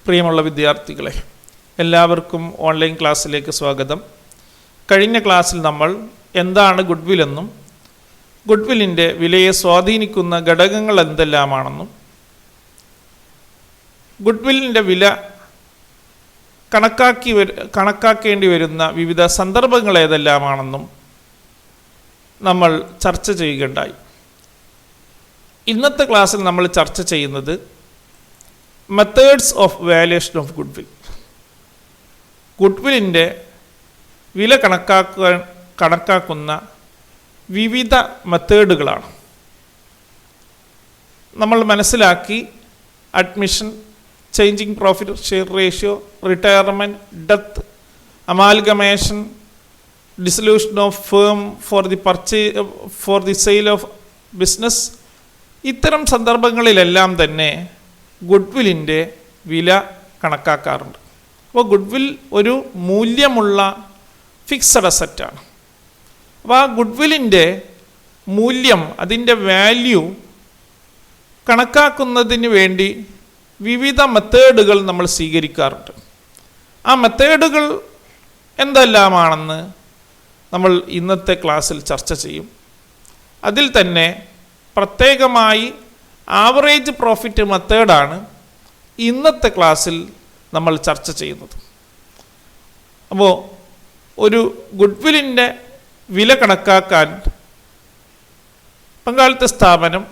പ്രിയമുള്ള വിദ്യാർത്ഥികളെ, എല്ലാവർക്കും ഓൺലൈൻ ക്ലാസ്സിലേക്ക് സ്വാഗതം. കഴിഞ്ഞ ക്ലാസ്സിൽ നമ്മൾ എന്താണ് ഗുഡ്വിൽ എന്നും ഗുഡ്വില്ലിൻ്റെ വിലയെ സ്വാധീനിക്കുന്ന ഘടകങ്ങൾ എന്തെല്ലാമാണെന്നും ഗുഡ്വില്ലിൻ്റെ വില കണക്കാക്കേണ്ടി വരുന്ന വിവിധ സന്ദർഭങ്ങൾ ഏതെല്ലാമാണെന്നും നമ്മൾ ചർച്ച ചെയ്യുകയുണ്ടായി. ഇന്നത്തെ ക്ലാസ്സിൽ നമ്മൾ ചർച്ച ചെയ്യുന്നത് methods of valuation of goodwill. ഗുഡ്വില്ലിൻ്റെ വില കണക്കാക്കുന്ന വിവിധ മെത്തേഡുകളാണ്. നമ്മൾ മനസ്സിലാക്കി admission, changing profit share ratio, retirement, death, amalgamation, dissolution of firm for the sale of business. ഇത്തരം സന്ദർഭങ്ങളിലെല്ലാം തന്നെ ഗുഡ്വില്ലിൻ്റെ വില കണക്കാക്കാറുണ്ട്. അപ്പോൾ ഗുഡ്വിൽ ഒരു മൂല്യമുള്ള ഫിക്സഡ് അസറ്റാണ്. അപ്പോൾ ആ ഗുഡ്വില്ലിൻ്റെ മൂല്യം, അതിൻ്റെ വാല്യൂ കണക്കാക്കുന്നതിന് വേണ്ടി വിവിധ മെത്തേഡുകൾ നമ്മൾ സ്വീകരിക്കാറുണ്ട്. ആ മെത്തേഡുകൾ എന്തെല്ലാമാണെന്ന് നമ്മൾ ഇന്നത്തെ ക്ലാസ്സിൽ ചർച്ച ചെയ്യും. അതിൽ തന്നെ പ്രത്യേകമായി ആവറേജ് പ്രോഫിറ്റ് മെത്തേഡാണ് ഇന്നത്തെ ക്ലാസ്സിൽ നമ്മൾ ചർച്ച ചെയ്യുന്നത്. അപ്പോൾ ഒരു ഗുഡ്വില്ലിൻ്റെ വില കണക്കാക്കാൻ പങ്കാളിത്ത സ്ഥാപനം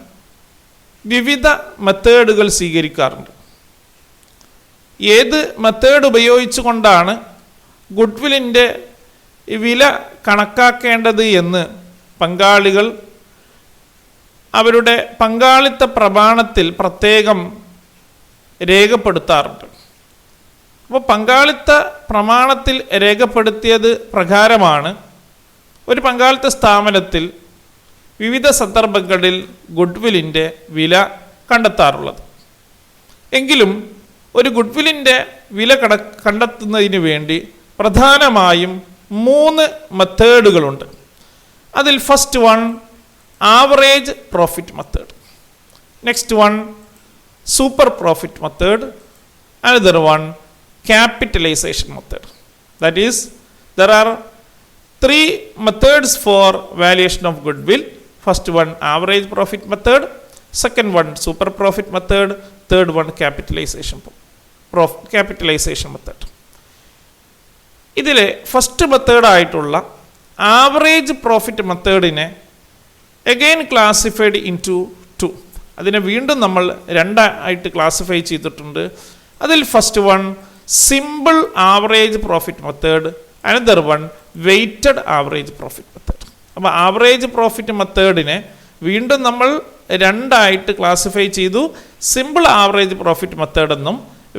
വിവിധ മെത്തേഡുകൾ സ്വീകരിക്കാറുണ്ട്. ഏത് മെത്തേഡ് ഉപയോഗിച്ചുകൊണ്ടാണ് ഗുഡ്വില്ലിൻ്റെ വില കണക്കാക്കേണ്ടത് എന്ന് പങ്കാളികൾ അവരുടെ പങ്കാളിത്ത പ്രമാണത്തിൽ പ്രത്യേകം രേഖപ്പെടുത്താറുണ്ട്. അപ്പോൾ പങ്കാളിത്ത പ്രമാണത്തിൽ രേഖപ്പെടുത്തിയത് പ്രകാരമാണ് ഒരു പങ്കാളിത്ത സ്ഥാപനത്തിൽ വിവിധ സന്ദർഭങ്ങളിൽ ഗുഡ്വില്ലിൻ്റെ വില കണ്ടെത്താറുള്ളത്. എങ്കിലും ഒരു ഗുഡ്വില്ലിൻ്റെ വില കണ്ടെത്തുന്നതിന് വേണ്ടി പ്രധാനമായും 3 മെത്തേഡുകളുണ്ട്. അതിൽ first one average profit method, next one super profit method, another one capitalization method. That is, there are 3 methods for valuation of goodwill. First one average profit method, second one super profit method, third one capitalization method. ഇതിലെ first മെത്തേഡായിട്ടുള്ള average profit മെത്തേഡിനെ again classified into 2. അതിനെ വീണ്ടും നമ്മൾ 2 ആയിട്ട് classify ചെയ്തിട്ടുണ്ട്. അതിൽ first one simple average profit method, another one weighted average profit method. അപ്പോൾ ആവറേജ് പ്രോഫിറ്റ് മെത്തേഡിനെ വീണ്ടും നമ്മൾ 2 ആയിട്ട് ക്ലാസിഫൈ ചെയ്തു. സിമ്പിൾ ആവറേജ് പ്രോഫിറ്റ് മെത്തേഡ് എന്നും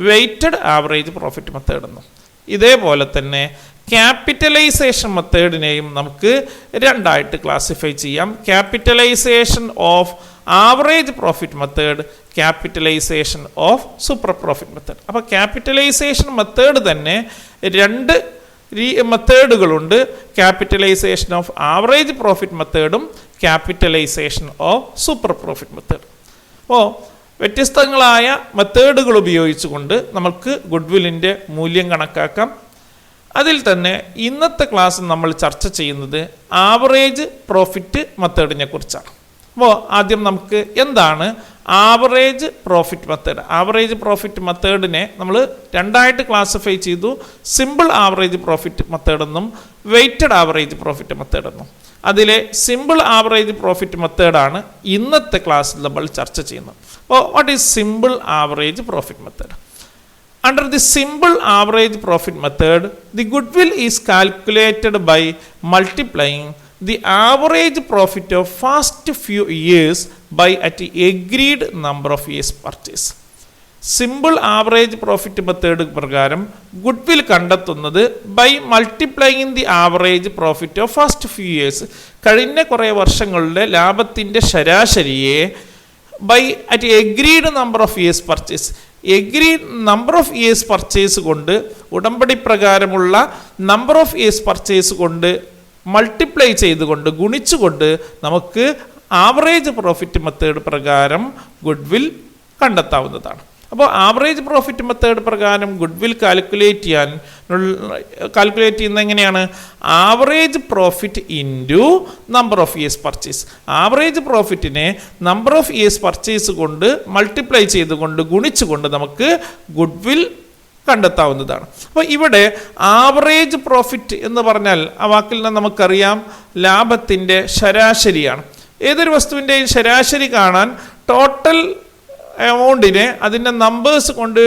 വെയ്റ്റഡ് ആവറേജ് പ്രോഫിറ്റ് മെത്തേഡ് എന്നും. ഇതേപോലെ തന്നെ ക്യാപിറ്റലൈസേഷൻ മെത്തേഡിനെയും നമുക്ക് 2 ആയിട്ട് ക്ലാസിഫൈ ചെയ്യാം. Capitalization of average profit method, capitalization of super profit method. അപ്പോൾ ക്യാപിറ്റലൈസേഷൻ മെത്തേഡ് തന്നെ 2 മെത്തേഡുകളുണ്ട്. ക്യാപിറ്റലൈസേഷൻ ഓഫ് ആവറേജ് പ്രോഫിറ്റ് മെത്തേഡും capitalization of super profit method. അപ്പോൾ വ്യത്യസ്തങ്ങളായ മെത്തേഡുകൾ ഉപയോഗിച്ചുകൊണ്ട് നമുക്ക് ഗുഡ്വില്ലിൻ്റെ മൂല്യം കണക്കാക്കാം. അതിൽ തന്നെ ഇന്നത്തെ ക്ലാസ്സിൽ നമ്മൾ ചർച്ച ചെയ്യുന്നത് ആവറേജ് പ്രോഫിറ്റ് മെത്തേഡിനെ കുറിച്ചാണ്. അപ്പോൾ ആദ്യം നമുക്ക് എന്താണ് average profit method? Average profit മെത്തേഡിനെ നമ്മൾ 2 ആയിട്ട് ക്ലാസിഫൈ ചെയ്തു. സിമ്പിൾ ആവറേജ് പ്രോഫിറ്റ് മെത്തേഡ് എന്നും വെയ്റ്റഡ് ആവറേജ് പ്രോഫിറ്റ് മെത്തേഡ് എന്നും. അതിലെ സിമ്പിൾ ആവറേജ് പ്രോഫിറ്റ് മെത്തേഡാണ് ഇന്നത്തെ ക്ലാസ്സിൽ നമ്മൾ ചർച്ച ചെയ്യുന്നത്. അപ്പോൾ what is simple average profit method? Under the simple average profit method, the goodwill is calculated by multiplying the average profit of first few years by an agreed number of years purchase. Simple average profit method പ്രകാരം goodwill കണ്ടെത്തുന്നത് by multiplying the average profit of first few years. കഴിഞ്ഞ കുറേ വർഷങ്ങളുടെ ലാഭത്തിൻ്റെ ശരാശരിയെ by at agreed number of years purchase. Agreed number of years purchase കൊണ്ട്, ഉടമ്പടി പ്രകാരമുള്ള നമ്പർ ഓഫ് ഇയേഴ്സ് പർച്ചേസ് കൊണ്ട് മൾട്ടിപ്ലൈ ചെയ്തുകൊണ്ട്, ഗുണിച്ചുകൊണ്ട് നമുക്ക് ആവറേജ് പ്രോഫിറ്റ് മെത്തേഡ് പ്രകാരം ഗുഡ്വിൽ കണ്ടെത്താവുന്നതാണ്. അപ്പോൾ ആവറേജ് പ്രോഫിറ്റ് മെത്തേഡ് പ്രകാരം ഗുഡ് വിൽ കാൽക്കുലേറ്റ് ചെയ്യുന്നത് എങ്ങനെയാണ്? Average profit into number of years purchase. Average പ്രോഫിറ്റിനെ നമ്പർ ഓഫ് ഇയേഴ്സ് പർച്ചേസ് കൊണ്ട് മൾട്ടിപ്ലൈ ചെയ്തുകൊണ്ട് ഗുണിച്ചുകൊണ്ട് നമുക്ക് ഗുഡ് വിൽ കണ്ടെത്താവുന്നതാണ്. അപ്പോൾ ഇവിടെ ആവറേജ് പ്രോഫിറ്റ് എന്ന് പറഞ്ഞാൽ ആ വാക്കിൽ നിന്ന് നമുക്കറിയാം ലാഭത്തിൻ്റെ ശരാശരിയാണ്. ഏതൊരു വസ്തുവിൻ്റെയും ശരാശരി കാണാൻ ടോട്ടൽ എമൗണ്ടിനെ അതിൻ്റെ നമ്പേഴ്സ് കൊണ്ട്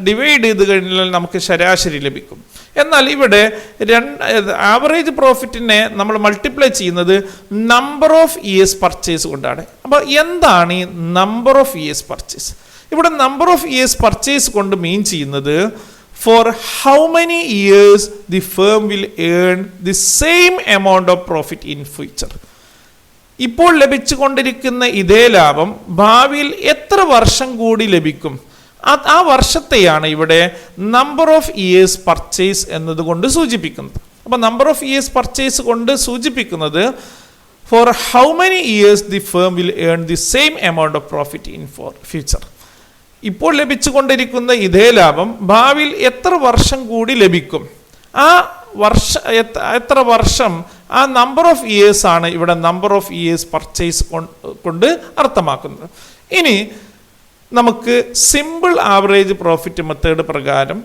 ഡിവൈഡ് ചെയ്ത് കഴിഞ്ഞാൽ നമുക്ക് ശരാശരി ലഭിക്കും. എന്നാൽ ഇവിടെ ആവറേജ് പ്രോഫിറ്റിനെ നമ്മൾ മൾട്ടിപ്ലൈ ചെയ്യുന്നത് നമ്പർ ഓഫ് ഇയേഴ്സ് പർച്ചേസ് കൊണ്ടാണ്. അപ്പോൾ എന്താണ് ഈ നമ്പർ ഓഫ് ഇയേഴ്സ് പർച്ചേസ്? ഇവിടെ നമ്പർ ഓഫ് ഇയേഴ്സ് പർച്ചേസ് കൊണ്ട് മീൻ ചെയ്യുന്നത് for how many years the firm will earn the same amount of profit in future. ഇപ്പോൾ ലഭിച്ചുകൊണ്ടിരിക്കുന്ന ഇതേ ലാഭം ഭാവിയിൽ എത്ര വർഷം കൂടി ലഭിക്കും, ആ വർഷത്തെയാണ് ഇവിടെ നമ്പർ ഓഫ് ഇയേഴ്സ് പർച്ചേസ് എന്നതുകൊണ്ട് സൂചിപ്പിക്കുന്നത്. അപ്പോൾ നമ്പർ ഓഫ് ഇയേഴ്സ് പർച്ചേസ് കൊണ്ട് സൂചിപ്പിക്കുന്നത് for how many years the firm will earn the same amount of profit in future. ഇപ്പോൾ ലഭിച്ചുകൊണ്ടിരിക്കുന്ന ഇതേ ലാഭം ഭാവിയിൽ എത്ര വർഷം കൂടി ലഭിക്കും, എത്ര വർഷം, ആ നമ്പർ ഓഫ് ഇയേഴ്സ് ആണ് ഇവിടെ നമ്പർ ഓഫ് ഇയേഴ്സ് പർച്ചേസ് കൊണ്ട് അർത്ഥമാക്കുന്നത്. ഇനി നമുക്ക് സിമ്പിൾ ആവറേജ് പ്രോഫിറ്റ് മെത്തേഡ് പ്രകാരം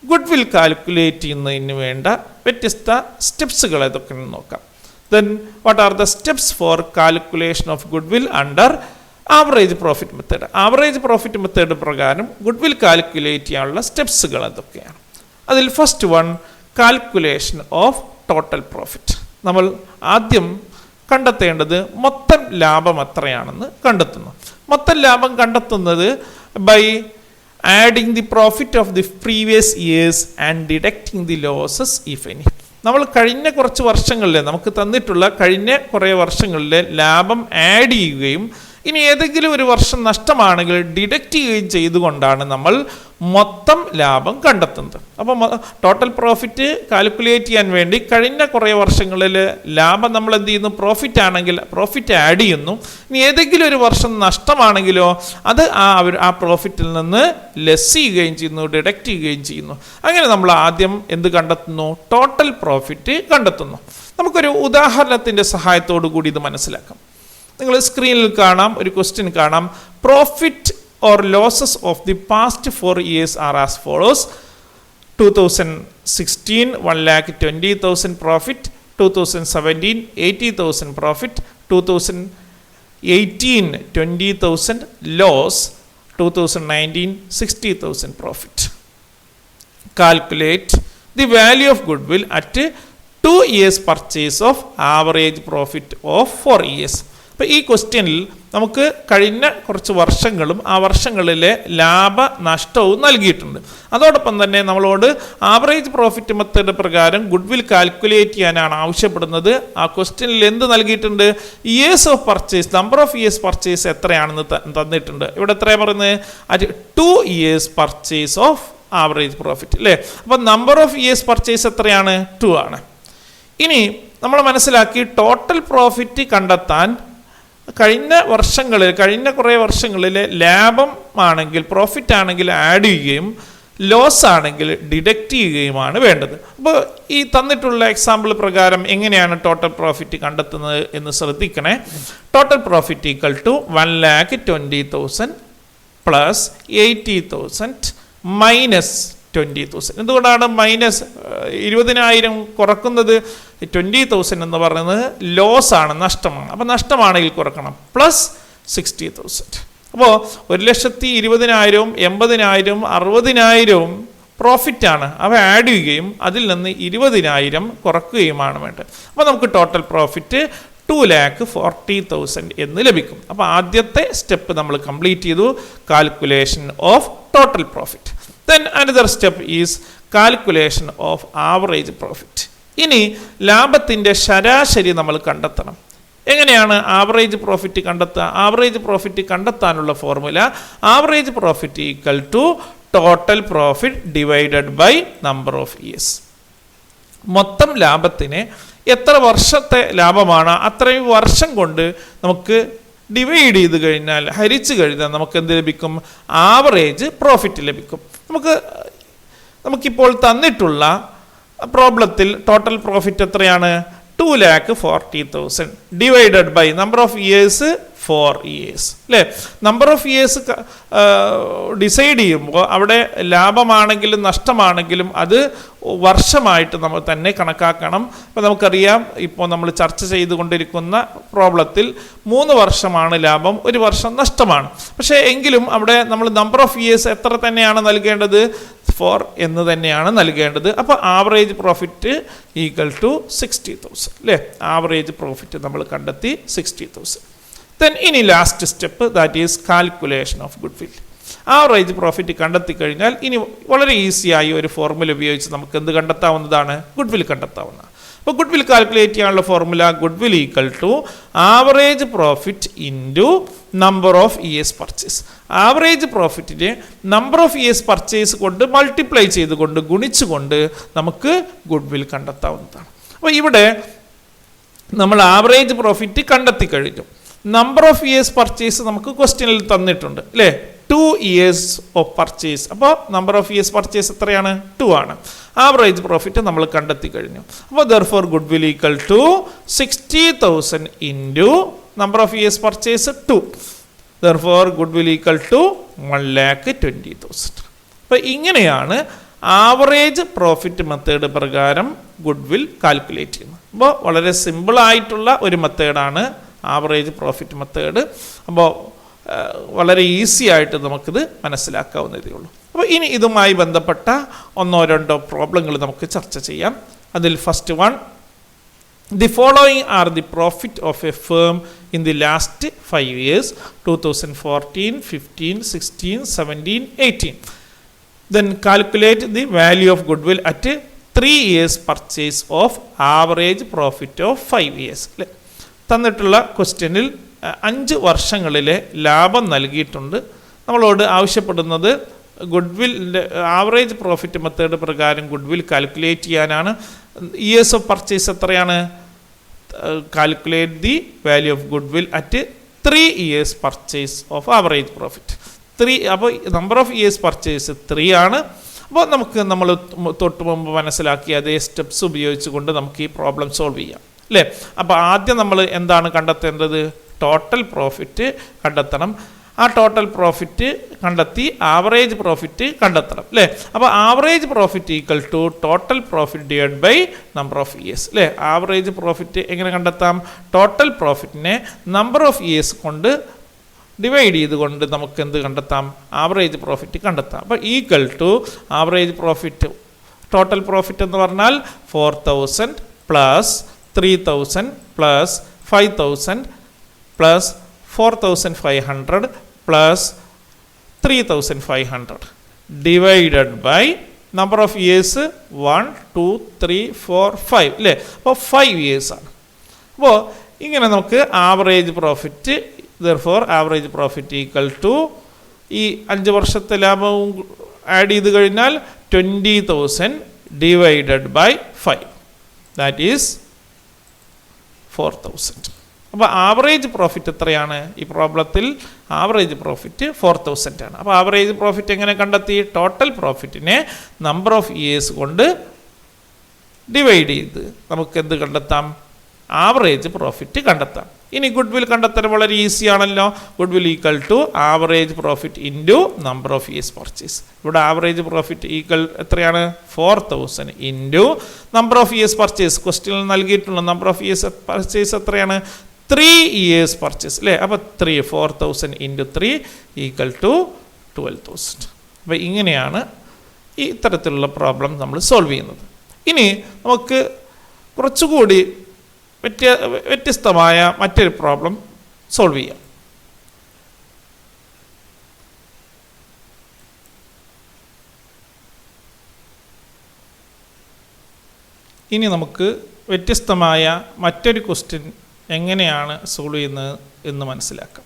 ഗുഡ് വിൽ കാൽക്കുലേറ്റ് ചെയ്യുന്നതിന് വേണ്ട വ്യത്യസ്ത സ്റ്റെപ്സുകൾ ഏതൊക്കെയെന്ന് നോക്കാം. Then what are the steps four calculation of good will under average profit method? Average profit method പ്രകാരം ഗുഡ് വിൽ കാൽക്കുലേറ്റ് ചെയ്യാനുള്ള സ്റ്റെപ്സുകൾ എന്തൊക്കെയാണ്? അതിൽ first one, calculation of total profit. നമ്മൾ ആദ്യം കണ്ടെത്തേണ്ടത് മൊത്തം ലാഭം എത്രയാണെന്ന് കണ്ടെത്തുന്നു. മൊത്തം ലാഭം കണ്ടെത്തുന്നത് by adding the profit of the previous years and deducting the losses if any. നമ്മൾ കഴിഞ്ഞ കുറച്ച് വർഷങ്ങളിലെ നമുക്ക് തന്നിട്ടുള്ള കഴിഞ്ഞ കുറേ വർഷങ്ങളിലെ ലാഭം ആഡ് ചെയ്യുകയും ഇനി ഏതെങ്കിലും ഒരു വർഷം നഷ്ടമാണെങ്കിൽ ഡിഡക്റ്റ് ചെയ്യുകയും ചെയ്തുകൊണ്ടാണ് നമ്മൾ മൊത്തം ലാഭം കണ്ടെത്തുന്നത്. അപ്പോൾ ടോട്ടൽ പ്രോഫിറ്റ് കാൽക്കുലേറ്റ് ചെയ്യാൻ വേണ്ടി കഴിഞ്ഞ കുറേ വർഷങ്ങളിൽ ലാഭം നമ്മൾ എന്ത് ചെയ്യുന്നു? പ്രോഫിറ്റ് ആണെങ്കിൽ പ്രോഫിറ്റ് ആഡ് ചെയ്യുന്നു. ഇനി ഏതെങ്കിലും ഒരു വർഷം നഷ്ടമാണെങ്കിലോ അത് ആ പ്രോഫിറ്റിൽ നിന്ന് ലെസ് ചെയ്യുകയും ചെയ്യുന്നു, ഡിഡക്റ്റ് ചെയ്യുകയും ചെയ്യുന്നു. അങ്ങനെ നമ്മൾ ആദ്യം എന്ത് കണ്ടെത്തുന്നു? ടോട്ടൽ പ്രോഫിറ്റ് കണ്ടെത്തുന്നു. നമുക്കൊരു ഉദാഹരണത്തിൻ്റെ സഹായത്തോടു കൂടി ഇത് മനസ്സിലാക്കാം. നിങ്ങൾ സ്ക്രീനിൽ കാണാം, ഒരു ക്വസ്റ്റ്യൻ കാണാം. Profit or losses of the past 4 years are as follows. 2016 1,20,000 profit, 2017 80,000 profit, 2018 20,000 loss, 2019 60,000 profit. Calculate the value of goodwill at 2 years purchase of average profit of 4 years. അപ്പോൾ ഈ ക്വസ്റ്റ്യനിൽ നമുക്ക് കഴിഞ്ഞ കുറച്ച് വർഷങ്ങളും ആ വർഷങ്ങളിലെ ലാഭ നഷ്ടവും നൽകിയിട്ടുണ്ട്. അതോടൊപ്പം തന്നെ നമ്മളോട് ആവറേജ് പ്രോഫിറ്റ് മെത്തേഡ് പ്രകാരം ഗുഡ് വിൽ കാൽക്കുലേറ്റ് ചെയ്യാനാണ് ആവശ്യപ്പെടുന്നത്. ആ ക്വസ്റ്റ്യനിൽ എന്ത് നൽകിയിട്ടുണ്ട്? Years of purchase, number of years purchase എത്രയാണെന്ന് തന്നിട്ടുണ്ട്. ഇവിടെ എത്രയാണ് പറയുന്നത്? At 2 years purchase of average profit അല്ലേ. അപ്പോൾ നമ്പർ ഓഫ് ഇയേഴ്സ് പർച്ചേസ് എത്രയാണ്? 2 ആണ്. ഇനി നമ്മൾ മനസ്സിലാക്കി ടോട്ടൽ പ്രോഫിറ്റ് കണ്ടെത്താൻ കഴിഞ്ഞ കുറേ വർഷങ്ങളിൽ ലാഭം ആണെങ്കിൽ പ്രോഫിറ്റ് ആണെങ്കിൽ ആഡ് ചെയ്യുകയും ലോസ് ആണെങ്കിൽ ഡിഡക്റ്റ് ചെയ്യുകയുമാണ് വേണ്ടത്. അപ്പോൾ ഈ തന്നിട്ടുള്ള എക്സാമ്പിൾ പ്രകാരം എങ്ങനെയാണ് ടോട്ടൽ പ്രോഫിറ്റ് കണ്ടെത്തുന്നത് എന്ന് ശ്രദ്ധിക്കണേ. Total profit equal to 1,20,000 plus 80,000 minus 20,000. എന്തുകൊണ്ടാണ് മൈനസ് 20,000 കുറക്കുന്നത്? 20,000 എന്ന് പറയുന്നത് ലോസ് ആണ്, നഷ്ടമാണ്. അപ്പോൾ നഷ്ടമാണെങ്കിൽ കുറക്കണം. പ്ലസ് 60,000. അപ്പോൾ 1,20,000, 80,000, 60,000 പ്രോഫിറ്റാണ്. അവ ആഡ് ചെയ്യുകയും അതിൽ നിന്ന് 20,000 കുറക്കുകയുമാണ് വേണ്ടത്. അപ്പോൾ നമുക്ക് ടോട്ടൽ പ്രോഫിറ്റ് 2,40,000 എന്ന് ലഭിക്കും. അപ്പോൾ ആദ്യത്തെ സ്റ്റെപ്പ് നമ്മൾ കംപ്ലീറ്റ് ചെയ്തു, calculation of total profit. Then another step is calculation of average profit. ഇനി ലാഭത്തിൻ്റെ ശരാശരി നമ്മൾ കണ്ടെത്തണം. എങ്ങനെയാണ് ആവറേജ് പ്രോഫിറ്റ് കണ്ടെത്തുക? ആവറേജ് പ്രോഫിറ്റ് കണ്ടെത്താനുള്ള formula average profit equal to total profit divided by number of years. മൊത്തം ലാഭത്തിന് എത്ര വർഷത്തെ ലാഭമാണ് അത്രയും വർഷം കൊണ്ട് നമുക്ക് ഡിവൈഡ് ചെയ്ത് കഴിഞ്ഞാൽ, ഹരിച്ചു കഴിഞ്ഞാൽ നമുക്ക് എന്ത് ലഭിക്കും? ആവറേജ് പ്രോഫിറ്റ് ലഭിക്കും. നമുക്കിപ്പോൾ തന്നിട്ടുള്ള പ്രോബ്ലത്തിൽ ടോട്ടൽ പ്രോഫിറ്റ് എത്രയാണ്? 2,40,000 divided by number of years 4 years അല്ലേ? നമ്പർ ഓഫ് ഇയേഴ്സ് ഡിസൈഡ് ചെയ്യുമ്പോൾ അവിടെ ലാഭമാണെങ്കിലും നഷ്ടമാണെങ്കിലും അത് വർഷമായിട്ട് നമ്മൾ തന്നെ കണക്കാക്കണം. അപ്പോൾ നമുക്കറിയാം, ഇപ്പോൾ നമ്മൾ ചർച്ച ചെയ്തുകൊണ്ടിരിക്കുന്ന പ്രോബ്ലത്തിൽ 3 വർഷമാണ് ലാഭം, 1 വർഷം നഷ്ടമാണ്. പക്ഷേ എങ്കിലും അവിടെ നമ്മൾ നമ്പർ ഓഫ് ഇയേഴ്സ് എത്ര തന്നെയാണ് നൽകേണ്ടത്? 4 എന്ന് തന്നെയാണ് നൽകേണ്ടത്. അപ്പോൾ ആവറേജ് പ്രോഫിറ്റ് ഈക്വൽ ടു 60,000 അല്ലേ? ആവറേജ് പ്രോഫിറ്റ് നമ്മൾ കണ്ടെത്തി 60,000. Then ഇനി last step, that is calculation of goodwill. Average profit കണ്ടെത്തി കഴിഞ്ഞാൽ ഇനി വളരെ ഈസിയായി ഒരു ഫോർമുല ഉപയോഗിച്ച് നമുക്ക് എന്ത് കണ്ടെത്താവുന്നതാണ്? ഗുഡ്വിൽ കണ്ടെത്താവുന്നതാണ്. അപ്പോൾ ഗുഡ്വിൽ കാൽക്കുലേറ്റ് ചെയ്യാനുള്ള formula goodwill equal to average profit into number of years purchase. Average പ്രോഫിറ്റിനെ നമ്പർ ഓഫ് ഇയേഴ്സ് പർച്ചേസ് കൊണ്ട് മൾട്ടിപ്ലൈ ചെയ്തുകൊണ്ട് ഗുണിച്ചുകൊണ്ട് നമുക്ക് ഗുഡ്വിൽ കണ്ടെത്താവുന്നതാണ്. അപ്പോൾ ഇവിടെ നമ്മൾ ആവറേജ് പ്രോഫിറ്റ് കണ്ടെത്തി കഴിഞ്ഞു. നമ്പർ ഓഫ് ഇയേഴ്സ് പർച്ചേസ് നമുക്ക് ക്വസ്റ്റ്യനിൽ തന്നിട്ടുണ്ട് അല്ലേ? 2 years ഓഫ് പർച്ചേസ്. അപ്പോൾ നമ്പർ ഓഫ് ഇയേഴ്സ് പർച്ചേസ് എത്രയാണ്? 2 ആണ്. ആവറേജ് പ്രോഫിറ്റ് നമ്മൾ കണ്ടെത്തി കഴിഞ്ഞു. അപ്പോൾ therefore goodwill equal to 60,000 into number of years purchase 2. Therefore goodwill equal to 1,20,000. അപ്പോൾ ഇങ്ങനെയാണ് ആവറേജ് പ്രോഫിറ്റ് മെത്തേഡ് പ്രകാരം ഗുഡ്വിൽ കാൽക്കുലേറ്റ് ചെയ്യുന്നത്. അപ്പോൾ വളരെ സിമ്പിളായിട്ടുള്ള ഒരു മെത്തേഡാണ് ആവറേജ് പ്രോഫിറ്റ് മെത്തേഡ്. അപ്പോൾ വളരെ ഈസി ആയിട്ട് നമുക്കിത് മനസ്സിലാക്കാവുന്നതേ ഉള്ളൂ. അപ്പോൾ ഇനി ഇതുമായി ബന്ധപ്പെട്ട 1-2 പ്രോബ്ലങ്ങൾ നമുക്ക് ചർച്ച ചെയ്യാം. അതിൽ first one, the following are the profit of A firm in the last 5 years 2014, 15, 16, 17, 18. Then calculate the value of goodwill at 3 years purchase of average profit of 5 years. തന്നിട്ടുള്ള ക്വസ്റ്റ്യനിൽ 5 വർഷങ്ങളിലെ ലാഭം നൽകിയിട്ടുണ്ട്. നമ്മളോട് ആവശ്യപ്പെടുന്നത് ഗുഡ്വില്ലിൻ്റെ ആവറേജ് പ്രോഫിറ്റ് മെത്തേഡ് പ്രകാരം goodwill calculate ചെയ്യാനാണ്. Years of purchase എത്രയാണ്? Calculate the value of goodwill at 3 years purchase of average profit 3. അപ്പോൾ നമ്പർ ഓഫ് ഇയേഴ്സ് പർച്ചേസ് 3 ആണ്. അപ്പോൾ നമ്മൾ തൊട്ട് മുമ്പ് മനസ്സിലാക്കിയ അതേ സ്റ്റെപ്സ് ഉപയോഗിച്ചുകൊണ്ട് നമുക്ക് ഈ പ്രോബ്ലം സോൾവ് ചെയ്യാം അല്ലേ? അപ്പോൾ ആദ്യം നമ്മൾ എന്താണ് കണ്ടെത്തേണ്ടത്? ടോട്ടൽ പ്രോഫിറ്റ് കണ്ടെത്തണം. ആ ടോട്ടൽ പ്രോഫിറ്റ് കണ്ടെത്തി ആവറേജ് പ്രോഫിറ്റ് കണ്ടെത്തണം അല്ലേ? അപ്പോൾ average profit equal to total profit divide by number of years അല്ലേ? ആവറേജ് പ്രോഫിറ്റ് എങ്ങനെ കണ്ടെത്താം? ടോട്ടൽ പ്രോഫിറ്റിനെ നമ്പർ ഓഫ് ഇയേഴ്സ് കൊണ്ട് ഡിവൈഡ് ചെയ്തുകൊണ്ട് നമുക്ക് എന്ത് കണ്ടെത്താം? ആവറേജ് പ്രോഫിറ്റ് കണ്ടെത്താം. അപ്പോൾ equal to average profit, total profit എന്ന് പറഞ്ഞാൽ 4,000 plus 3,000 plus 5,000 plus 4,500 plus 3,500 divided by number of years 1, 2, 3, 4, 5 അല്ലേ? അപ്പോൾ 5 years ആണ്. അപ്പോൾ ഇങ്ങനെ നമുക്ക് average profit, therefore average profit equal to ഈ 5 വർഷത്തെ ലാഭവും ആഡ് ചെയ്ത് കഴിഞ്ഞാൽ 20,000 ഡിവൈഡഡ് ബൈ 5, ദാറ്റ് ഈസ് 4,000. അപ്പോൾ ആവറേജ് പ്രോഫിറ്റ് എത്രയാണ്? ഈ പ്രോബ്ലത്തിൽ ആവറേജ് പ്രോഫിറ്റ് 4,000 ആണ്. അപ്പോൾ ആവറേജ് പ്രോഫിറ്റ് എങ്ങനെ കണ്ടെത്തി? ടോട്ടൽ പ്രോഫിറ്റിനെ നമ്പർ ഓഫ് ഇയേഴ്സ് കൊണ്ട് ഡിവൈഡ് ചെയ്ത് നമുക്ക് എന്ത് കണ്ടെത്താം? ആവറേജ് പ്രോഫിറ്റ് കണ്ടെത്താം. ഇനി ഗുഡ്വിൽ കണ്ടെത്താൻ വളരെ ഈസി ആണല്ലോ. Goodwill equal to average profit into number of years purchase. ഇവിടെ ആവറേജ് പ്രോഫിറ്റ് ഈക്വൽ എത്രയാണ്? 4,000 into number of years purchase. ക്വസ്റ്റ്യനിൽ നൽകിയിട്ടുള്ള നമ്പർ ഓഫ് ഇയേഴ്സ് പർച്ചേസ് എത്രയാണ്? 3 years പർച്ചേസ് അല്ലേ? അപ്പോൾ 4,000 ഇൻറ്റു 3 ഈക്വൽ ടു 12,000. അപ്പോൾ ഇങ്ങനെയാണ് ഈ ഇത്തരത്തിലുള്ള പ്രോബ്ലം നമ്മൾ സോൾവ് ചെയ്യുന്നത്. ഇനി നമുക്ക് കുറച്ചുകൂടി വ്യത്യസ്തമായ മറ്റൊരു പ്രോബ്ലം സോൾവ് ചെയ്യാം. ഇനി നമുക്ക് വ്യത്യസ്തമായ മറ്റൊരു ക്വസ്റ്റ്യൻ എങ്ങനെയാണ് സോൾവ് ചെയ്യുന്നത് എന്ന് മനസ്സിലാക്കാം.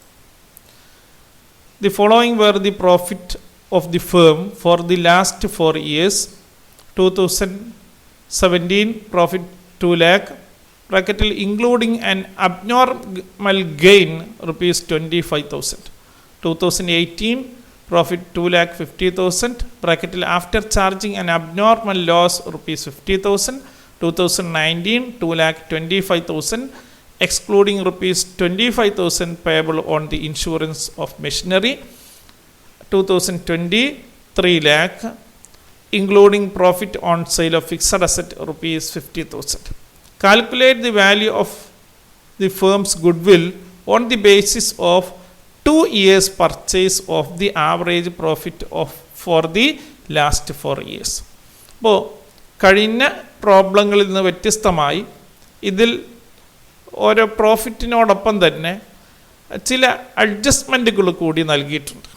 The following were the profit of the firm for the last 4 years 2017 profit 2 lakh, ബ്രാക്കറ്റിൽ including an abnormal gain ₹25,000. 2018 profit 2,50,000 ബ്രാക്കറ്റിൽ after charging an abnormal loss ₹50,000. 2019 2,25,000 excluding ₹25,000 payable on the insurance of machinery. 2020 3 lakh including profit on sale of fixed asset ₹50,000. Calculate the value of the firm's goodwill on the basis of 2 years purchase of the average profit for the last 4 years. അപ്പോൾ കഴിഞ്ഞ പ്രോബ്ലങ്ങളിൽ നിന്ന് വ്യത്യസ്തമായി ഇതിൽ ഓരോ പ്രോഫിറ്റിനോടൊപ്പം തന്നെ ചില അഡ്ജസ്റ്റ്മെൻറ്റുകൾ കൂടി നൽകിയിട്ടുണ്ട്.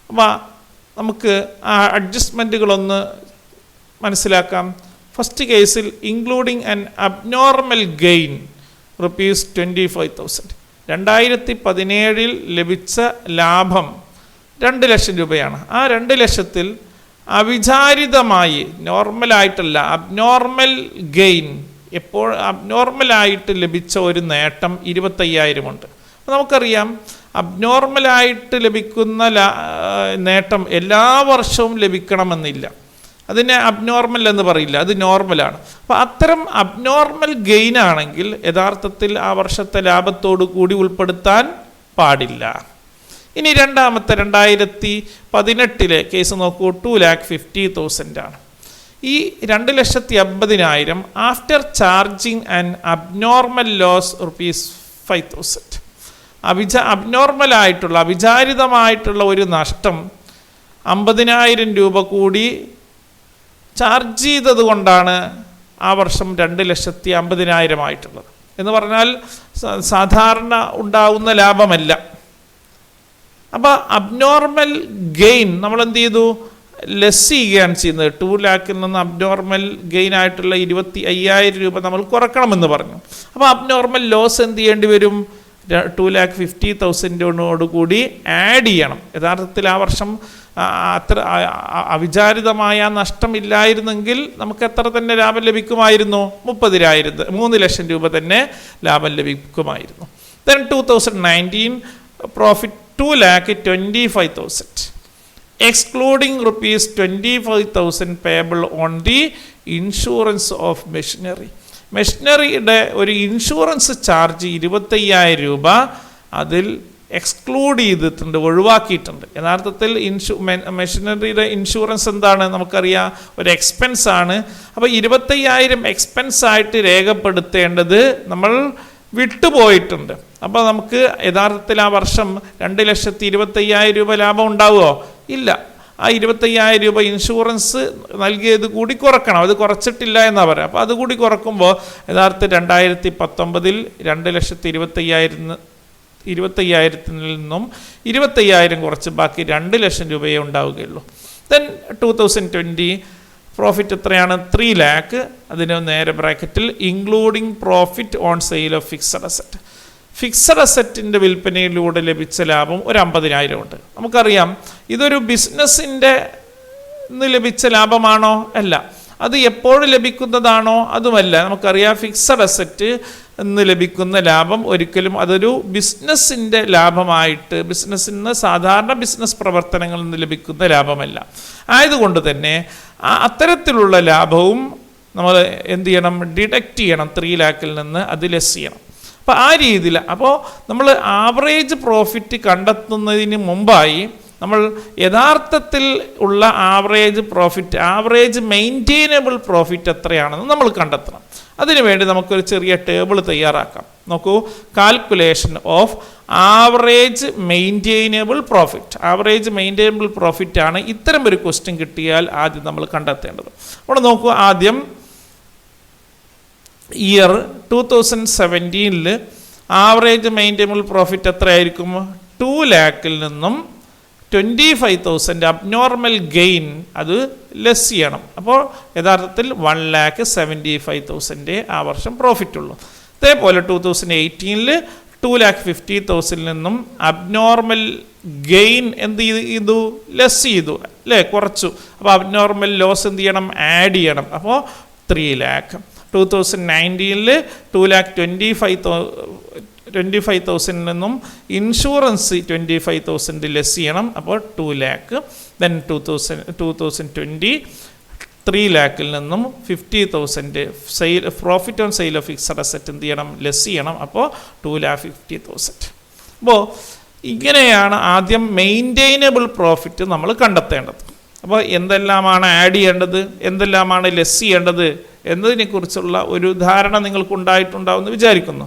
അപ്പോൾ നമുക്ക് ആ അഡ്ജസ്റ്റ്മെൻറ്റുകളൊന്ന് മനസ്സിലാക്കാം. ഫസ്റ്റ് കേസിൽ ഇൻക്ലൂഡിംഗ് ആൻ അബ്നോർമൽ ഗെയിൻ ₹25,000. 2017 ലഭിച്ച ലാഭം 2 ലക്ഷം രൂപയാണ്. ആ 2 ലക്ഷത്തിൽ അവിചാരിതമായി, നോർമലായിട്ടല്ല, അബ്നോർമൽ ഗെയിൻ, എപ്പോൾ അബ്നോർമലായിട്ട് ലഭിച്ച ഒരു നേട്ടം 25,000 ഉണ്ട്. അപ്പോൾ നമുക്കറിയാം അബ്നോർമലായിട്ട് ലഭിക്കുന്ന നേട്ടം എല്ലാ വർഷവും ലഭിക്കണമെന്നില്ല. അതിനെ അബ്നോർമൽ എന്ന് പറയില്ല, അത് നോർമലാണ്. അപ്പോൾ അത്തരം അബ്നോർമൽ ഗെയിൻ ആണെങ്കിൽ യഥാർത്ഥത്തിൽ ആ വർഷത്തെ ലാഭത്തോടു കൂടി ഉൾപ്പെടുത്താൻ പാടില്ല. ഇനി രണ്ടാമത്തെ 2018 കേസ് നോക്കൂ. 2,50,000 ആണ്. ഈ 2,50,000 after charging an abnormal loss ₹5,000. അബ്നോർമലായിട്ടുള്ള, അവിചാരിതമായിട്ടുള്ള ഒരു നഷ്ടം 50,000 രൂപ കൂടി ചാർജ് ചെയ്തത് കൊണ്ടാണ് ആ വർഷം 2,50,000 ആയിട്ടുള്ളത്. എന്ന് പറഞ്ഞാൽ സാധാരണ ഉണ്ടാവുന്ന ലാഭമല്ല. അപ്പോൾ അബ്നോർമൽ ഗെയിൻ നമ്മൾ എന്ത് ചെയ്തു? ലെസ് ചെയ്യുകയാണ് ചെയ്യുന്നത്. 2 ലാഖിൽ നിന്ന് അബ്നോർമൽ ഗെയിൻ ആയിട്ടുള്ള 25,000 രൂപ നമ്മൾ കുറക്കണമെന്ന് പറഞ്ഞു. അപ്പോൾ അബ്നോർമൽ ലോസ് എന്ത് ചെയ്യേണ്ടി വരും? 2,50,000 കൂടി ആഡ് ചെയ്യണം. യഥാർത്ഥത്തിൽ ആ വർഷം അത്ര അവിചാരിതമായ നഷ്ടമില്ലായിരുന്നെങ്കിൽ നമുക്ക് എത്ര തന്നെ ലാഭം ലഭിക്കുമായിരുന്നു? 3 ലക്ഷം രൂപ തന്നെ ലാഭം ലഭിക്കുമായിരുന്നു. Then 2019 profit 2,25,000 excluding ₹25,000 payable on the insurance of machinery. മെഷീനറിയുടെ ഒരു ഇൻഷുറൻസ് ചാർജ് 25,000 രൂപ അതിൽ എക്സ്ക്ലൂഡ് ചെയ്തിട്ടുണ്ട്, ഒഴിവാക്കിയിട്ടുണ്ട്. യഥാർത്ഥത്തിൽ മെഷീനറിയുടെ ഇൻഷുറൻസ് എന്താണ്? നമുക്കറിയാം, ഒരു എക്സ്പെൻസ് ആണ്. അപ്പോൾ 25,000 എക്സ്പെൻസ് ആയിട്ട് രേഖപ്പെടുത്തേണ്ടത് നമ്മൾ വിട്ടുപോയിട്ടുണ്ട്. അപ്പോൾ നമുക്ക് യഥാർത്ഥത്തിൽ ആ വർഷം 2,25,000 രൂപ ലാഭം ഉണ്ടാവുമോ? ഇല്ല. ആ 25,000 രൂപ ഇൻഷുറൻസ് നൽകിയത് കൂടി കുറക്കണം. അത് കുറച്ചിട്ടില്ല എന്നാണ് പറയുക. അപ്പോൾ അതുകൂടി കുറക്കുമ്പോൾ യഥാർത്ഥത്തിൽ 2019 2,25,000 നിന്നും 25,000 കുറച്ച് ബാക്കി 2 ലക്ഷം രൂപയേ ഉണ്ടാവുകയുള്ളൂ. ദെൻ 2020 പ്രോഫിറ്റ് എത്രയാണ്? 3 ലാഖ്. അതിന് നേരെ ബ്രാക്കറ്റിൽ including profit on sale of fixed asset. Fixed അസറ്റിൻ്റെ വിൽപ്പനയിലൂടെ ലഭിച്ച ലാഭം ഒരു 50,000 ഉണ്ട്. നമുക്കറിയാം ഇതൊരു ബിസിനസ്സിൻ്റെ ലഭിച്ച ലാഭമാണോ? അല്ല. അത് എപ്പോഴും ലഭിക്കുന്നതാണോ? അതുമല്ല. നമുക്കറിയാം ഫിക്സഡ് അസറ്റ് എന്ന് ലഭിക്കുന്ന ലാഭം ഒരിക്കലും അതൊരു ബിസിനസ്സിൻ്റെ ലാഭമായിട്ട്, ബിസിനസ്സിന് സാധാരണ ബിസിനസ് പ്രവർത്തനങ്ങളിൽ നിന്ന് ലഭിക്കുന്ന ലാഭമല്ല. ആയതുകൊണ്ട് തന്നെ അത്തരത്തിലുള്ള ലാഭവും നമ്മൾ എന്ത് ചെയ്യണം? ഡിഡക്റ്റ് ചെയ്യണം. 3 ലാഖിൽ നിന്ന് അത് ലെസ് ചെയ്യണം. അപ്പോൾ ആ രീതിയിൽ അപ്പോൾ നമ്മൾ ആവറേജ് പ്രോഫിറ്റ് കണ്ടെത്തുന്നതിന് മുമ്പായി നമ്മൾ യഥാർത്ഥത്തിൽ ഉള്ള average profit, average maintainable profit എത്രയാണെന്ന് നമ്മൾ കണ്ടെത്തണം. അതിനുവേണ്ടി നമുക്കൊരു ചെറിയ ടേബിൾ തയ്യാറാക്കാം. നോക്കൂ, calculation of average maintainable profit. Average maintainable profit ആണ് ഇത്തരം ഒരു ക്വസ്റ്റ്യൻ കിട്ടിയാൽ ആദ്യം നമ്മൾ കണ്ടെത്തേണ്ടത്. അവിടെ നോക്കൂ, ആദ്യം ഇയർ 2017 ആവറേജ് മെയിൻറ്റെയിനബിൾ പ്രോഫിറ്റ് എത്രയായിരിക്കും? 2 ലാഖിൽ നിന്നും 25,000 അബ്നോർമൽ ഗെയിൻ അത് ലെസ് ചെയ്യണം. അപ്പോൾ യഥാർത്ഥത്തിൽ 1,75,000 ആ വർഷം പ്രോഫിറ്റ് ഉള്ളൂ. അതേപോലെ 2018 2,50,000 നിന്നും അബ്നോർമൽ ഗെയിൻ എന്ത് ചെയ്തു? ലെസ് ചെയ്തു, അല്ലേ? കുറച്ചു. അപ്പോൾ അബ്നോർമൽ ലോസ് എന്ത് ചെയ്യണം? ആഡ് ചെയ്യണം. അപ്പോൾ 3 ലാഖ്. 2019 2,25,000 നിന്നും ഇൻഷുറൻസ് 25,000 ലെസ് ചെയ്യണം. അപ്പോൾ 2 lakh. ദെൻ 2020 3 lakhൽ നിന്നും 50,000 profit on sale of fixed asset എന്ത് ചെയ്യണം, ലെസ് ചെയ്യണം. അപ്പോൾ 2,50,000. അപ്പോൾ ഇങ്ങനെയാണ് ആദ്യം മെയിൻറ്റെയിനബിൾ പ്രോഫിറ്റ് നമ്മൾ കണ്ടെത്തേണ്ടത്. അപ്പോൾ എന്തെല്ലാമാണ് ആഡ് ചെയ്യേണ്ടത്, എന്തെല്ലാമാണ് ലെസ് ചെയ്യേണ്ടത് എന്നതിനെക്കുറിച്ചുള്ള ഒരു ധാരണ നിങ്ങൾക്കുണ്ടായിട്ടുണ്ടാവുമെന്ന് വിചാരിക്കുന്നു.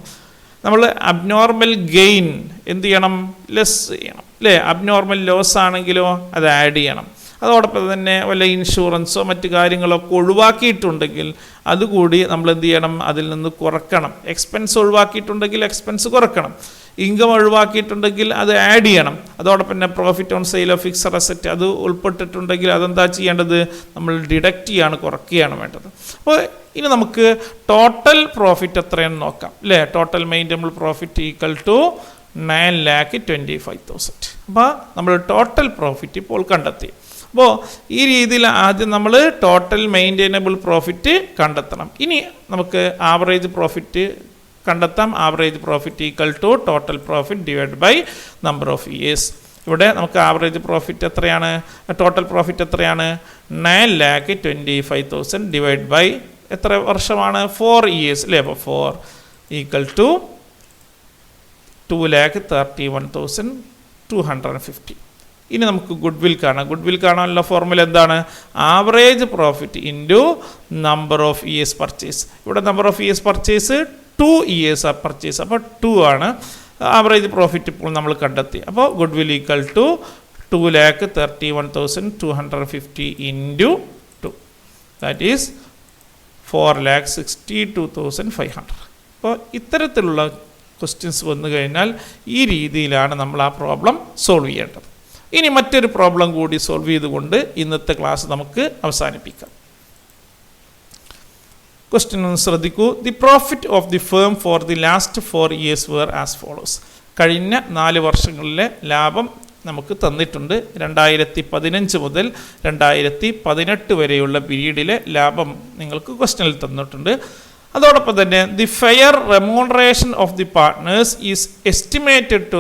നമ്മൾ അബ്നോർമൽ ഗെയിൻ എന്ത് ചെയ്യണം, ലെസ് ചെയ്യണം അല്ലേ. അബ്നോർമൽ ലോസ് ആണെങ്കിലോ അത് ആഡ് ചെയ്യണം. അതോടൊപ്പം തന്നെ വല്ല ഇൻഷുറൻസോ മറ്റു കാര്യങ്ങളൊക്കെ ഒഴിവാക്കിയിട്ടുണ്ടെങ്കിൽ അതുകൂടി നമ്മൾ എന്ത് ചെയ്യണം, അതിൽ നിന്ന് കുറക്കണം. എക്സ്പെൻസ് ഒഴിവാക്കിയിട്ടുണ്ടെങ്കിൽ എക്സ്പെൻസ് കുറക്കണം. ഇൻകം ഒഴിവാക്കിയിട്ടുണ്ടെങ്കിൽ അത് ആഡ് ചെയ്യണം. അതോടൊപ്പം തന്നെ profit on sale of fixed asset അത് ഉൾപ്പെട്ടിട്ടുണ്ടെങ്കിൽ അതെന്താ ചെയ്യേണ്ടത്, നമ്മൾ ഡിഡക്റ്റ് ചെയ്യാണ്, കുറയ്ക്കുകയാണ് വേണ്ടത്. അപ്പോൾ ഇനി നമുക്ക് ടോട്ടൽ പ്രോഫിറ്റ് എത്രയെന്ന് നോക്കാം അല്ലേ. Total maintainable profit equal to 9,25,000. അപ്പോൾ നമ്മൾ ടോട്ടൽ പ്രോഫിറ്റ് ഇപ്പോൾ കണ്ടെത്തി. അപ്പോൾ ഈ രീതിയിൽ ആദ്യം നമ്മൾ ടോട്ടൽ മെയിൻറ്റെയിനബിൾ പ്രോഫിറ്റ് കണ്ടെത്തണം. ഇനി നമുക്ക് ആവറേജ് പ്രോഫിറ്റ് കണ്ടെത്താം. Average profit equal to total profit divide by number of years. ഇവിടെ നമുക്ക് ആവറേജ് പ്രോഫിറ്റ് എത്രയാണ്, ടോട്ടൽ പ്രോഫിറ്റ് എത്രയാണ്, 9,25,000 ഡിവൈഡ് ബൈ എത്ര വർഷമാണ്, 4 years അല്ലേ. അപ്പോൾ 4 ഈക്വൽ ടു 2,31,250. ഇനി നമുക്ക് ഗുഡ് വിൽ കാണാം. ഗുഡ് വിൽ കാണാനുള്ള ഫോർമുല എന്താണ്, average profit into number of years purchase. ഇവിടെ number of years purchase 2 years ആ പർച്ചേസ്. അപ്പോൾ 2 ആണ് ആവറേജ് പ്രോഫിറ്റ് ഇപ്പോൾ നമ്മൾ കണ്ടെത്തി. അപ്പോൾ goodwill equal to 2,31,250 into 2, that is 4,62,500. അപ്പോൾ ഇത്തരത്തിലുള്ള ക്വസ്റ്റ്യൻസ് വന്നു കഴിഞ്ഞാൽ ഈ രീതിയിലാണ് നമ്മൾ ആ പ്രോബ്ലം സോൾവ് ചെയ്യേണ്ടത്. ഇനി മറ്റൊരു പ്രോബ്ലം കൂടി സോൾവ് ചെയ്തുകൊണ്ട് ഇന്നത്തെ ക്ലാസ് നമുക്ക് അവസാനിപ്പിക്കാം. ക്വസ്റ്റ്യൻ ഒന്ന് ശ്രദ്ധിക്കൂ. The profit of the firm for the last 4 years were as follows. കഴിഞ്ഞ 4 വർഷങ്ങളിലെ ലാഭം നമുക്ക് തന്നിട്ടുണ്ട്. 2015 മുതൽ 2018 വരെയുള്ള പീരീഡിലെ ലാഭം നിങ്ങൾക്ക് ക്വസ്റ്റ്യനിൽ തന്നിട്ടുണ്ട്. അതോടൊപ്പം തന്നെ the fair remuneration of the partners is estimated to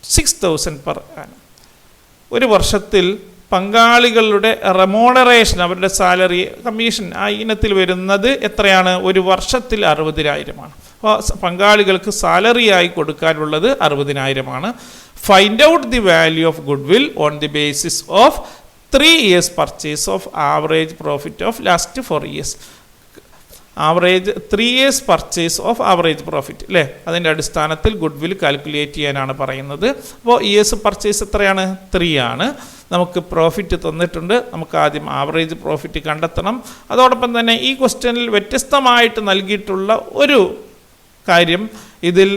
₹6,000 per annum. ഒരു വർഷത്തിൽ പങ്കാളികളുടെ റെമ്യൂണറേഷൻ, അവരുടെ സാലറി, കമ്മീഷൻ ആ ഇനത്തിൽ വരുന്നത് എത്രയാണ്, ഒരു വർഷത്തിൽ 60,000 അപ്പോൾ പങ്കാളികൾക്ക് സാലറിയായി കൊടുക്കാനുള്ളത് 60,000. Find out the value of good will on the basis of 3 years purchase of average profit of last 4 years. Average 3 years purchase of average profit അല്ലേ, അതിൻ്റെ അടിസ്ഥാനത്തിൽ ഗുഡ് വിൽ കാൽക്കുലേറ്റ് ചെയ്യാനാണ് പറയുന്നത്. അപ്പോൾ ഇയേഴ്സ് പർച്ചേസ് എത്രയാണ്, 3 ആണ്. നമുക്ക് പ്രോഫിറ്റ് തന്നിട്ടുണ്ട്. നമുക്ക് ആദ്യം ആവറേജ് പ്രോഫിറ്റ് കണ്ടെത്തണം. അതോടൊപ്പം തന്നെ ഈ ക്വസ്റ്റ്യനിൽ വ്യത്യസ്തമായിട്ട് നൽകിയിട്ടുള്ള ഒരു കാര്യം, ഇതിൽ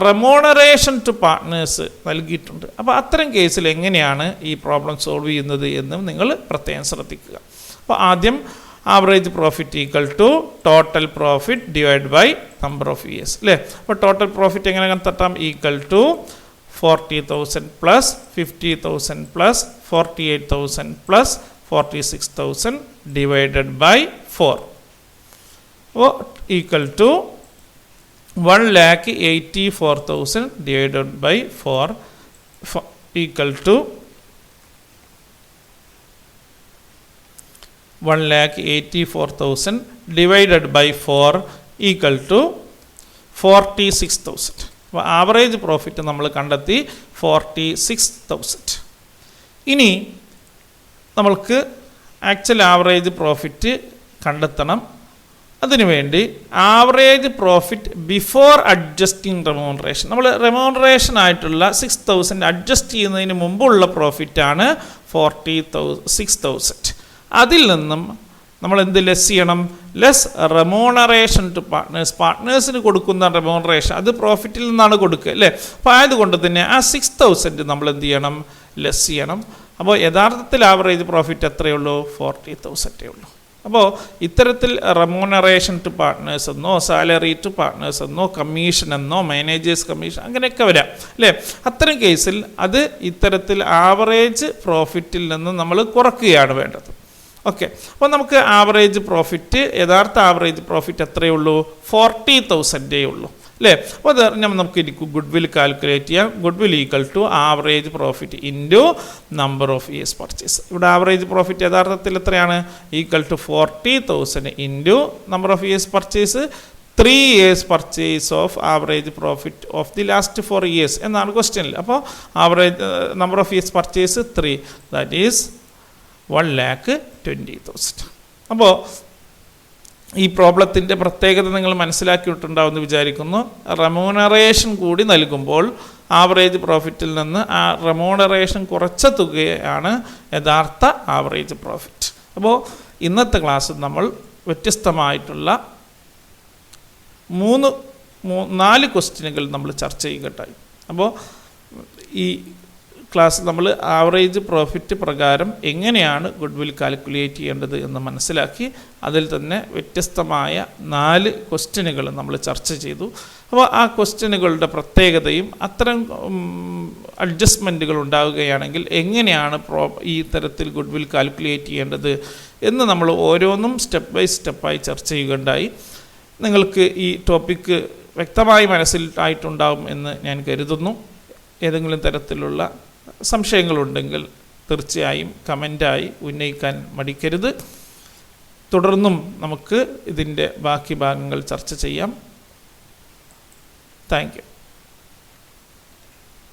റെമ്യൂണറേഷൻ ടു പാർട്ട്നേഴ്സ് നൽകിയിട്ടുണ്ട്. അപ്പോൾ അത്തരം കേസിൽ എങ്ങനെയാണ് ഈ പ്രോബ്ലം സോൾവ് ചെയ്യുന്നത് എന്നും നിങ്ങൾ പ്രത്യേകം ശ്രദ്ധിക്കുക. അപ്പോൾ ആദ്യം average profit equal to total profit divide by number of years അല്ലേ. അപ്പോൾ ടോട്ടൽ പ്രോഫിറ്റ് എങ്ങനെ കണ്ടെത്താം, equal to 40,000 plus 50,000 plus 48,000 plus 46,000 divided by 4. അപ്പോൾ equal to 1,84,000 divided by 4 equal to 1,84,000 divided by 4 equal to 46,000. അപ്പോൾ ആവറേജ് പ്രോഫിറ്റ് നമ്മൾ കണ്ടെത്തി 46,000. ഇനി നമ്മൾക്ക് ആക്ച്വൽ ആവറേജ് പ്രോഫിറ്റ് കണ്ടെത്തണം. അതിനുവേണ്ടി average profit before adjusting remuneration, നമ്മൾ റെമ്യൂണറേഷൻ ആയിട്ടുള്ള 6,000 അഡ്ജസ്റ്റ് ചെയ്യുന്നതിന് മുമ്പുള്ള പ്രോഫിറ്റാണ് 46,000. അതിൽ നിന്നും നമ്മൾ എന്ത് ലെസ് ചെയ്യണം, ലെസ് റെമ്യൂണറേഷൻ ടു പാർട്ട്നേഴ്സ്, പാർട്ട്നേഴ്സിന് കൊടുക്കുന്ന റെമ്യൂണറേഷൻ അത് പ്രോഫിറ്റിൽ നിന്നാണ് കൊടുക്കുക അല്ലേ. അപ്പോൾ ആയതുകൊണ്ട് തന്നെ ആ 6,000 നമ്മൾ എന്ത് ചെയ്യണം, ലെസ് ചെയ്യണം. അപ്പോൾ യഥാർത്ഥത്തിൽ ആവറേജ് പ്രോഫിറ്റ് എത്രയേ ഉള്ളൂ, 40,000 ഉള്ളൂ. അപ്പോൾ ഇത്തരത്തിൽ റെമ്യൂണറേഷൻ ടു പാർട്ട്നേഴ്സ് എന്നോ സാലറി ടു പാർട്ട്നേഴ്സ് എന്നോ കമ്മീഷൻ എന്നോ മാനേജേഴ്സ് കമ്മീഷൻ അങ്ങനെയൊക്കെ വരാം അല്ലേ. അത്തരം കേസിൽ അത് ഇത്തരത്തിൽ ആവറേജ് പ്രോഫിറ്റിൽ നിന്ന് നമ്മൾ കുറയ്ക്കുകയാണ് വേണ്ടത്. ഓക്കെ, അപ്പോൾ നമുക്ക് ആവറേജ് പ്രോഫിറ്റ്, യഥാർത്ഥ ആവറേജ് പ്രോഫിറ്റ് എത്രയേ ഉള്ളൂ? 40,000 ഉള്ളൂ അല്ലേ? അപ്പോൾ അത് നമുക്ക് ഗുഡ് വിൽ കാൽക്കുലേറ്റ് ചെയ്യാം. Goodwill equal to average profit into number of years purchase. ഇവിടെ ആവറേജ് പ്രോഫിറ്റ് യഥാർത്ഥത്തിൽ എത്രയാണ്? Equal to 40,000 into number of years purchase, 3 years purchase of average profit of the last 4 years എന്നാണ് ക്വസ്റ്റ്യനിൽ. അപ്പോൾ average number of years purchase 3, that is 1,20,000. അപ്പോൾ ഈ പ്രോബ്ലത്തിൻ്റെ പ്രത്യേകത നിങ്ങൾ മനസ്സിലാക്കിയിട്ടുണ്ടാവുമെന്ന് വിചാരിക്കുന്നു. റെമ്യൂണറേഷൻ കൂടി നൽകുമ്പോൾ ആവറേജ് പ്രോഫിറ്റിൽ നിന്ന് ആ റെമ്യൂണറേഷൻ കുറച്ച തുകയാണ് യഥാർത്ഥ ആവറേജ് പ്രോഫിറ്റ്. അപ്പോൾ ഇന്നത്തെ ക്ലാസ്സിൽ നമ്മൾ വ്യത്യസ്തമായിട്ടുള്ള 4 ക്വസ്റ്റ്യനുകൾ നമ്മൾ ചർച്ച ചെയ്യുകയുണ്ടായി. അപ്പോൾ ഈ ക്ലാസ് നമ്മൾ ആവറേജ് പ്രോഫിറ്റ് പ്രകാരം എങ്ങനെയാണ് ഗുഡ് വിൽ കാൽക്കുലേറ്റ് ചെയ്യേണ്ടത് എന്ന് മനസ്സിലാക്കി. അതിൽ തന്നെ വ്യത്യസ്തമായ 4 ക്വസ്റ്റ്യനുകൾ നമ്മൾ ചർച്ച ചെയ്തു. അപ്പോൾ ആ ക്വസ്റ്റ്യനുകളുടെ പ്രത്യേകതയും അത്തരം അഡ്ജസ്റ്റ്മെൻറ്റുകൾ ഉണ്ടാവുകയാണെങ്കിൽ എങ്ങനെയാണ് ഈ തരത്തിൽ ഗുഡ് വിൽ കാൽക്കുലേറ്റ് ചെയ്യേണ്ടത് എന്ന് നമ്മൾ ഓരോന്നും സ്റ്റെപ്പ് ബൈ സ്റ്റെപ്പായി ചർച്ച ചെയ്യുകയുണ്ടായി. നിങ്ങൾക്ക് ഈ ടോപ്പിക്ക് വ്യക്തമായി മനസ്സിലായിട്ടുണ്ടാവും എന്ന് ഞാൻ കരുതുന്നു. ഏതെങ്കിലും തരത്തിലുള്ള സംശയങ്ങളുണ്ടെങ്കിൽ തീർച്ചയായും കമൻ്റായി ഉന്നയിക്കാൻ മടിക്കരുത്. തുടർന്നും നമുക്ക് ഇതിൻ്റെ ബാക്കി ഭാഗങ്ങൾ ചർച്ച ചെയ്യാം. Thank you.